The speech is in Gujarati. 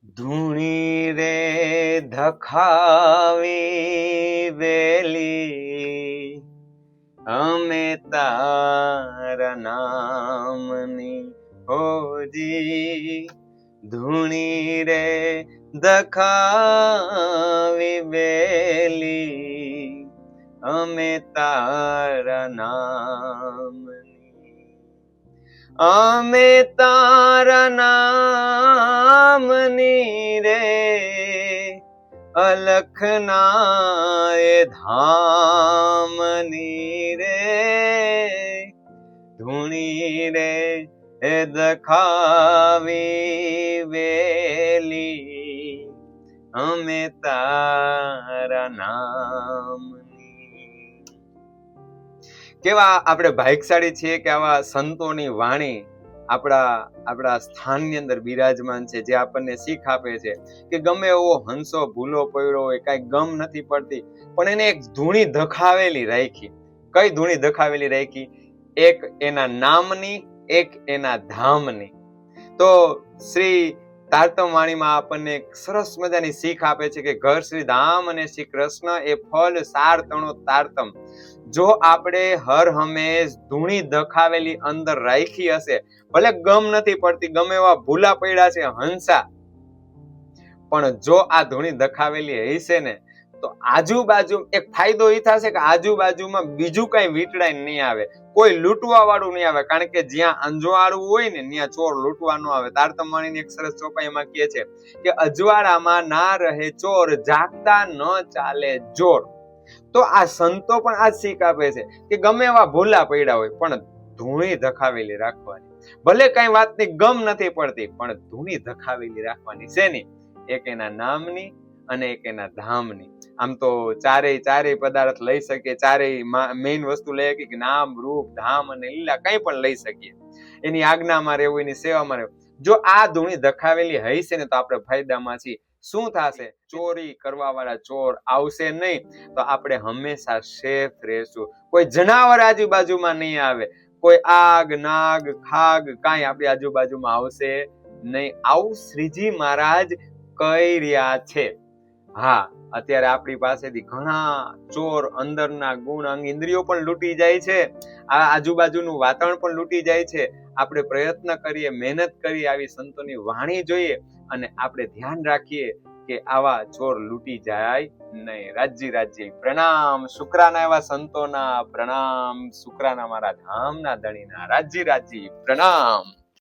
ધૂણી રે ધખાવી વેલી, અમે તારા નામની હોજી. ધૂણી રે ધખાવી વેલી, અમે તારા નામની. અમે તારા નામની રે, અલખના એ ધામની રે. ધૂણી રે એ દખાવી વેલી, અમે તારા નામની. કેવા આપણે ભાગ્યશાળી છીએ કે આવા સંતોની વાણી આપણા સ્થાનની અંદર બિરાજમાન છે, જે આપણને શીખ આપે છે કે ગમે એવો હંસો ભૂલો પડ્યો હોય, કાંઈ ગમ નથી પડતી, પણ એને એક ધૂણી ધખાવેલી રાખી. કઈ ધૂણી ધખાવેલી રાખી? એક એના નામની, એક એના ધામની. તો શ્રી તારતમ વાણીમાં આપણને એક સરસ મજાની શીખ આપે છે કે ઘર શ્રી ધામ અને શ્રી કૃષ્ણ એ ફલ સાર તણો તારતમ. જો આપણે હર હંમેશ ધૂણી ધખાવેલી અંદર રાખી હશે, ભલે ગમ નથી પડતી, ગમે એવા ભૂલા પડ્યા છે હંસા, પણ જો આ ધૂણી ધખાવેલી હશે ને તો આજુબાજુ એક ફાયદો એ થશે કે આજુબાજુમાં બીજું કઈ વીટડાઈ નહીં આવે, કોઈ લૂંટવા વાળું નહીં આવે. કારણ કે જ્યાં અંજવાળું હોય ને ત્યાં ચોર લૂંટવા ન આવે. તારતમ વાણીની એક સરસ ચોપાઈમાં કહે છે કે અજવાળામાં ના રહે ચોર, જાગતા ન ચાલે જોર. તો આ સંતો પણ આ શીખ આપે છે કે ગમે એવા ભૂલા પડ્યા હોય પણ ધૂણી ધખાવેલી રાખવાની. ભલે કઈ વાતની ગમ નથી પડતી, પણ ધૂણી ધખાવેલી રાખવાની છે ને, એક એના નામની અને એક એના ધામની. આમ તો ચારેય પદાર્થ લઈ શકીએ, ચારેય મેઇન વસ્તુ લઈ શકીએ કે નામ, રૂપ, ધામ અને લીલા, કઈ પણ લઈ શકીએ. એની આજ્ઞામાં રહેવું, એની સેવામાં રહેવું. જો આ ધૂણી ધખાવેલી હશે ને તો આપણે ફાયદામાં છીએ. શું થશે? ચોરી કરવા વાળા ચોર આવશે નહીં, તો આપણે હંમેશા સેફ રહેશું. કોઈ જનાવર આજુબાજુમાં નહીં આવે, કોઈ આગ, નાગ, ખાગ કાંઈ આપણી આજુબાજુમાં આવશે નહીં. આવું શ્રીજી મહારાજ કહી રહ્યા છે. હા, અત્યારે આપણી પાસેથી ઘણા ચોર અંદરના ગુણ અંગ ઇન્દ્રિયો પણ લૂંટી જાય છે, આ આજુબાજુનું વાતાવરણ પણ લૂંટી જાય છે. આપણે પ્રયત્ન કરીએ, મહેનત કરીએ, આવી સંતોની વાણી જોઈએ અને આપણે ધ્યાન રાખીએ કે આવા ચોર લૂંટી જાય નહીં. રાજ્ય પ્રણામ શુક્રાના એવા સંતોના, પ્રણામ શુક્રાના મારા ધામના ધણીના. રાજ્ય પ્રણામ.